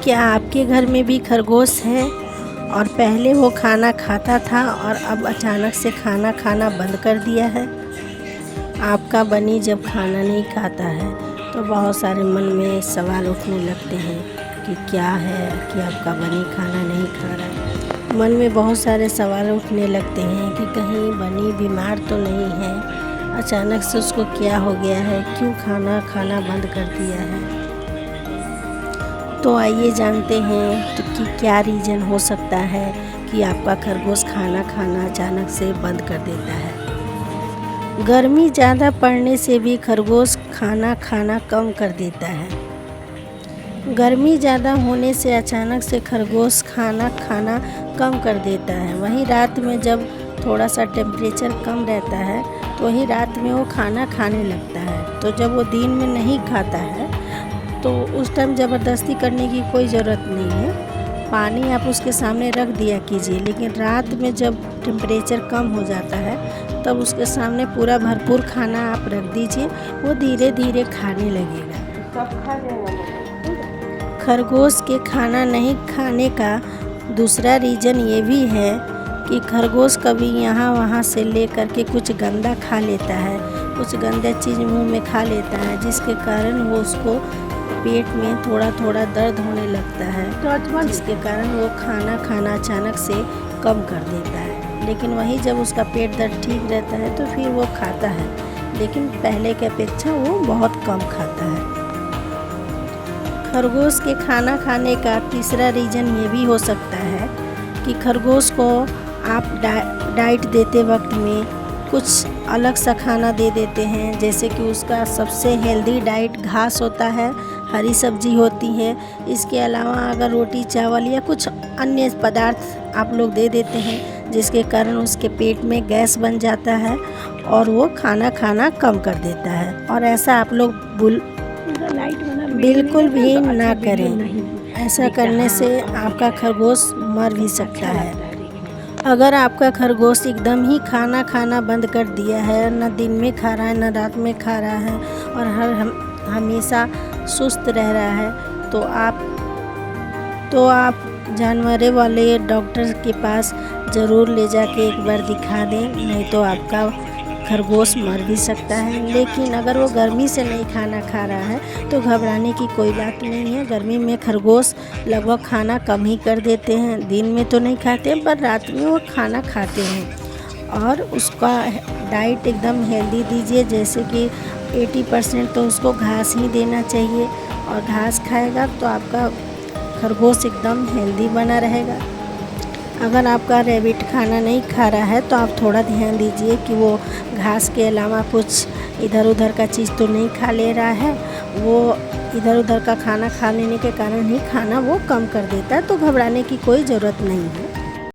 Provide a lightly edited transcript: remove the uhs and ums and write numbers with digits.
क्या आपके घर में भी खरगोश है और पहले वो खाना खाता था और अब अचानक से खाना खाना बंद कर दिया है? आपका बनी जब खाना नहीं खाता है तो बहुत सारे मन में सवाल उठने लगते हैं कि क्या है कि आपका बनी खाना नहीं खा रहा है। मन में बहुत सारे सवाल उठने लगते हैं कि कहीं बनी बीमार तो नहीं है, अचानक से उसको क्या हो गया है, क्यों खाना खाना बंद कर दिया है। तो आइए जानते हैं तो कि क्या रीज़न हो सकता है कि आपका खरगोश खाना खाना अचानक से बंद कर देता है। गर्मी ज़्यादा पड़ने से भी खरगोश खाना खाना कम कर देता है। गर्मी ज़्यादा होने से अचानक से खरगोश खाना खाना कम कर देता है। वहीं रात में जब थोड़ा सा टेम्परेचर कम रहता है तो वहीं रात में वो खाना खाने लगता है। तो जब वो दिन में नहीं खाता है तो उस टाइम ज़बरदस्ती करने की कोई ज़रूरत नहीं है। पानी आप उसके सामने रख दिया कीजिए, लेकिन रात में जब टेम्परेचर कम हो जाता है तब उसके सामने पूरा भरपूर खाना आप रख दीजिए, वो धीरे धीरे खाने लगेगा। खरगोश के खाना नहीं खाने का दूसरा रीज़न ये भी है कि खरगोश कभी यहाँ वहाँ से ले करके कुछ गंदा खा लेता है, कुछ गंदा चीज़ मुंह में खा लेता है, जिसके कारण वो उसको पेट में थोड़ा थोड़ा दर्द होने लगता है, जिसके कारण वो खाना खाना अचानक से कम कर देता है। लेकिन वही जब उसका पेट दर्द ठीक रहता है तो फिर वो खाता है, लेकिन पहले की अपेक्षा वो बहुत कम खाता है। खरगोश के खाना खाने का तीसरा रीज़न ये भी हो सकता है कि खरगोश को आप डाइट देते वक्त में कुछ अलग सा खाना दे देते हैं, जैसे कि उसका सबसे हेल्दी डाइट घास होता है, हरी सब्जी होती है। इसके अलावा अगर रोटी चावल या कुछ अन्य पदार्थ आप लोग दे देते हैं, जिसके कारण उसके पेट में गैस बन जाता है और वो खाना खाना कम कर देता है। और ऐसा आप लोग बिल्कुल भी ना करें। ऐसा करने से आपका खरगोश मर भी सकता है। अगर आपका खरगोश एकदम ही खाना खाना बंद कर दिया है, न दिन में खा रहा है न रात में खा रहा है और हमेशा सुस्त रह रहा है, तो आप जानवरों वाले डॉक्टर के पास ज़रूर ले जाके एक बार दिखा दें, नहीं तो आपका खरगोश मर भी सकता है। लेकिन अगर वो गर्मी से नहीं खाना खा रहा है तो घबराने की कोई बात नहीं है। गर्मी में खरगोश लगभग खाना कम ही कर देते हैं, दिन में तो नहीं खाते पर रात में वो खाना खाते हैं। और उसका डाइट एकदम हेल्दी दीजिए, जैसे कि 80% तो उसको घास ही देना चाहिए, और घास खाएगा तो आपका खरगोश एकदम हेल्दी बना रहेगा। अगर आपका रैबिट खाना नहीं खा रहा है तो आप थोड़ा ध्यान दीजिए कि वो घास के अलावा कुछ इधर उधर का चीज़ तो नहीं खा ले रहा है। वो इधर उधर का खाना खा लेने के कारण ही खाना वो कम कर देता है, तो घबराने की कोई ज़रूरत नहीं है।